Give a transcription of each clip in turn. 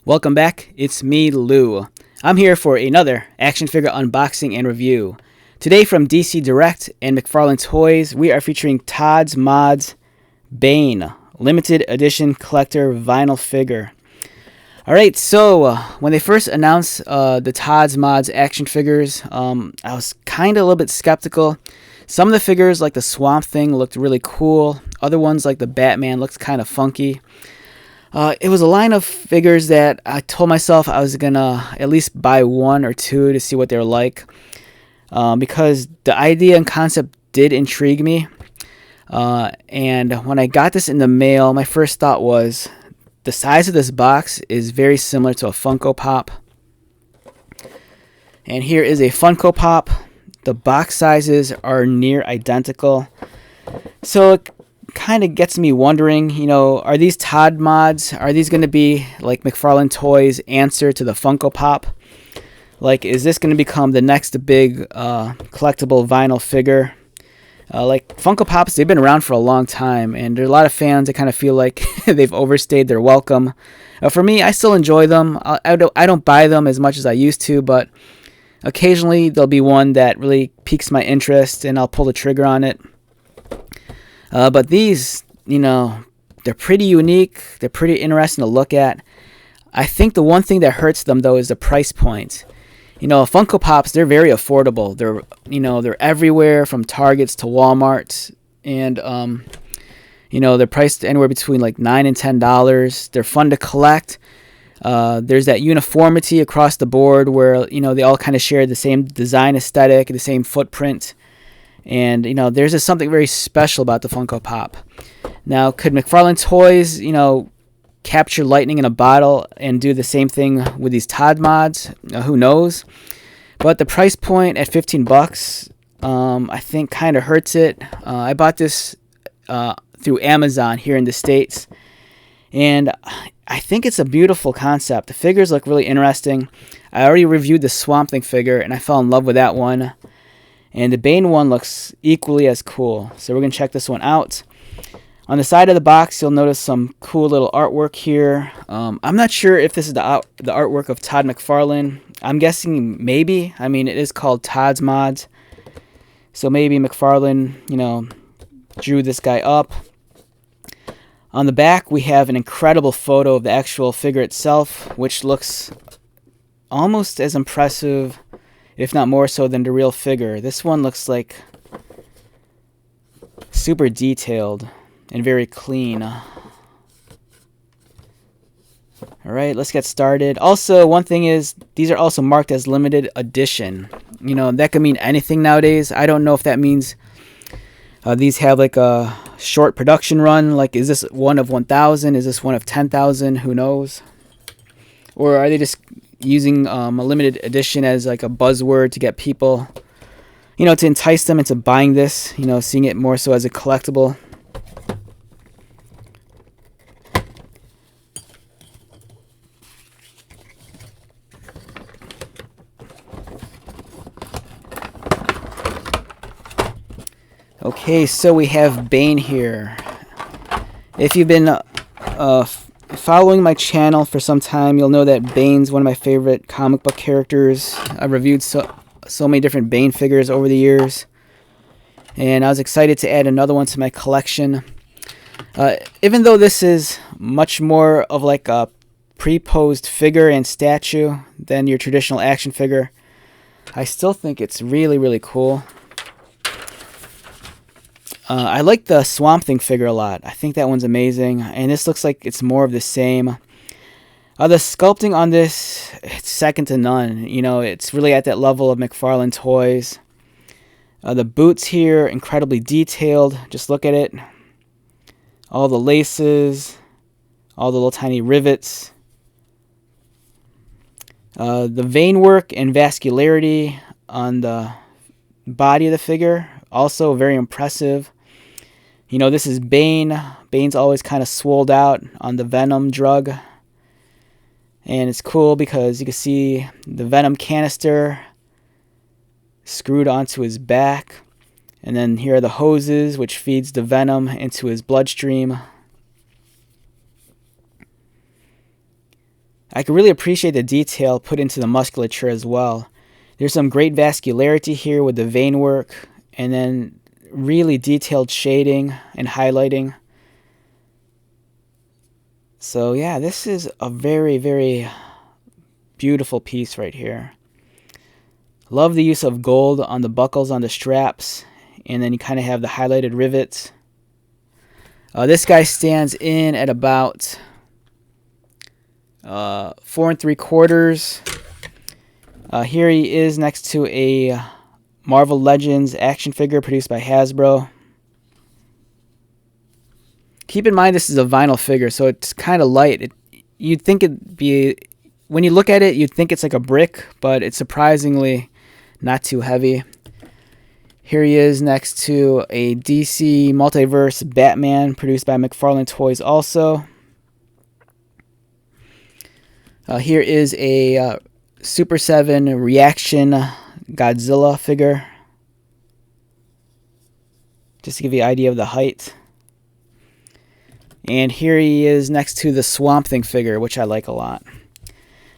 Welcome back, it's me, Lou. I'm here for another action figure unboxing and review. Today from DC Direct and McFarlane Toys, we are featuring Todd's Mods Bane, limited edition collector vinyl figure. Alright, so when they first announced the Todd's Mods action figures, I was kind of a little bit skeptical. Some of the figures, like the Swamp Thing, looked really cool. Other ones, like the Batman, looked kind of funky. It was a line of figures that I told myself I was going to at least buy one or two to see what they're like. Because the idea and concept did intrigue me. And when I got this in the mail, my first thought was the size of this box is very similar to a Funko Pop. And here is a Funko Pop. The box sizes are near identical. So it kind of gets me wondering, are these Todd mods, are these going to be like McFarlane Toys' answer to the Funko Pop? Like, is this going to become the next big collectible vinyl figure? Like Funko Pops, they've been around for a long time, and there are a lot of fans that kind of feel like they've overstayed their welcome. For me, I still enjoy them. I don't buy them as much as I used to, but occasionally there'll be one that really piques my interest, and I'll pull the trigger on it. But these, they're pretty unique. They're pretty interesting to look at. I think the one thing that hurts them, though, is the price point. Funko Pops, they're very affordable. They're everywhere from Targets to Walmart. And, they're priced anywhere between like $9 and $10. They're fun to collect. There's that uniformity across the board where, they all kind of share the same design aesthetic, the same footprint. And, there's just something very special about the Funko Pop. Now, could McFarlane Toys, capture lightning in a bottle and do the same thing with these Todd mods? Who knows? But the price point at $15, I think kind of hurts it. I bought this through Amazon here in the States. And I think it's a beautiful concept. The figures look really interesting. I already reviewed the Swamp Thing figure, and I fell in love with that one. And the Bane one looks equally as cool. So we're going to check this one out. On the side of the box, you'll notice some cool little artwork here. I'm not sure if this is the artwork of Todd McFarlane. I'm guessing maybe. I mean, it is called Todd's Mods. So maybe McFarlane, drew this guy up. On the back, we have an incredible photo of the actual figure itself, which looks almost as impressive, if not more so, than the real figure. This one looks like super detailed and very clean. Alright, let's get started. Also, one thing is, these are also marked as limited edition. That could mean anything nowadays. I don't know if that means these have like a short production run. Like, is this one of 1,000? Is this one of 10,000? Who knows? Or are they just using a limited edition as like a buzzword to get people, to entice them into buying this, seeing it more so as a collectible? Okay, so we have Bane here. If you've been following my channel for some time, you'll know that Bane's one of my favorite comic book characters. I've reviewed so many different Bane figures over the years, and I was excited to add another one to my collection. Even though this is much more of like a pre-posed figure and statue than your traditional action figure, I still think it's really, really cool. I like the Swamp Thing figure a lot. I think that one's amazing. And this looks like it's more of the same. The sculpting on this, it's second to none. It's really at that level of McFarlane Toys. The boots here, incredibly detailed. Just look at it. All the laces. All the little tiny rivets. The vein work and vascularity on the body of the figure, also very impressive. This is Bane. Bane's always kind of swolled out on the Venom drug. And it's cool because you can see the Venom canister screwed onto his back. And then here are the hoses, which feeds the venom into his bloodstream. I can really appreciate the detail put into the musculature as well. There's some great vascularity here with the vein work, and then really detailed shading and highlighting. So yeah, this is a very, very beautiful piece right here. Love the use of gold on the buckles on the straps, and then you kind of have the highlighted rivets. This guy stands in at about 4 3/4. Here he is next to a Marvel Legends action figure produced by Hasbro. Keep in mind this is a vinyl figure, so it's kind of light. You'd think it'd be, when you look at it, you'd think it's like a brick, but it's surprisingly not too heavy. Here he is next to a DC Multiverse Batman produced by McFarlane Toys also. Here is a Super 7 Reaction Godzilla figure, just to give you an idea of the height. And here he is next to the Swamp Thing figure, which I like a lot.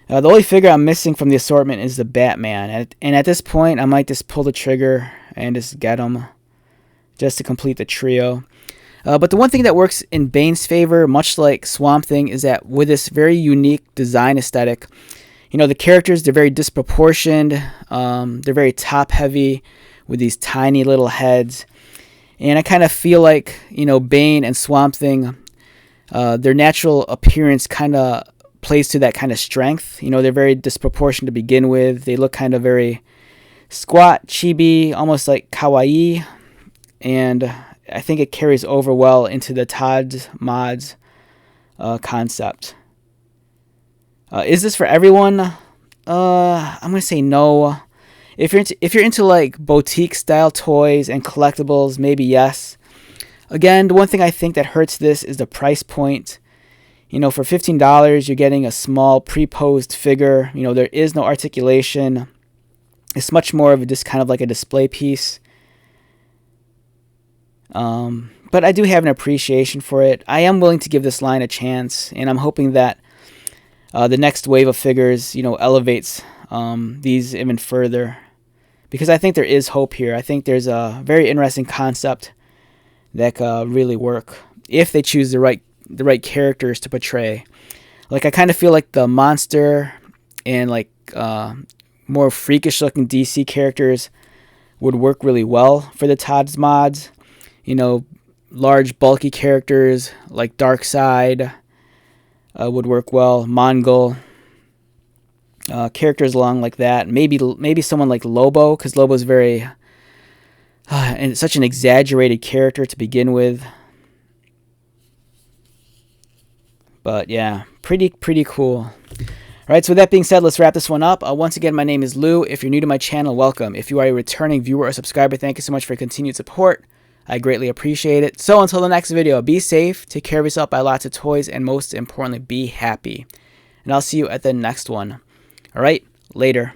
The only figure I'm missing from the assortment is the Batman, and at this point I might just pull the trigger and just get him, just to complete the trio. But the one thing that works in Bane's favor, much like Swamp Thing, is that with this very unique design aesthetic, you know, the characters, they're very disproportioned, they're very top heavy with these tiny little heads, and I kind of feel like, you know, Bane and Swamp Thing, their natural appearance kind of plays to that kind of strength. You know, they're very disproportioned to begin with. They look kind of very squat, chibi, almost like kawaii, and I think it carries over well into the Todd mods concept. Is this for everyone? I'm gonna say no. If you're into like boutique style toys and collectibles, maybe yes. Again, the one thing I think that hurts this is the price point. You know, for $15, you're getting a small pre-posed figure. You know, there is no articulation. It's much more of just kind of like a display piece. But I do have an appreciation for it. I am willing to give this line a chance, and I'm hoping that the next wave of figures, you know, elevates these even further, because I think there is hope here. I think there's a very interesting concept that could really work if they choose the right characters to portray. Like, I kind of feel like the monster and like more freakish looking DC characters would work really well for the Todd's mods. You know, large bulky characters like Darkseid would work well. Mongol characters along like that. Maybe someone like Lobo, because Lobo's very and such an exaggerated character to begin with. But yeah, pretty cool. Alright, so with that being said, let's wrap this one up. Once again, my name is Lou. If you're new to my channel, welcome. If you are a returning viewer or subscriber, thank you so much for your continued support. I greatly appreciate it. So until the next video, be safe, take care of yourself, buy lots of toys, and most importantly, be happy. And I'll see you at the next one. Alright, later.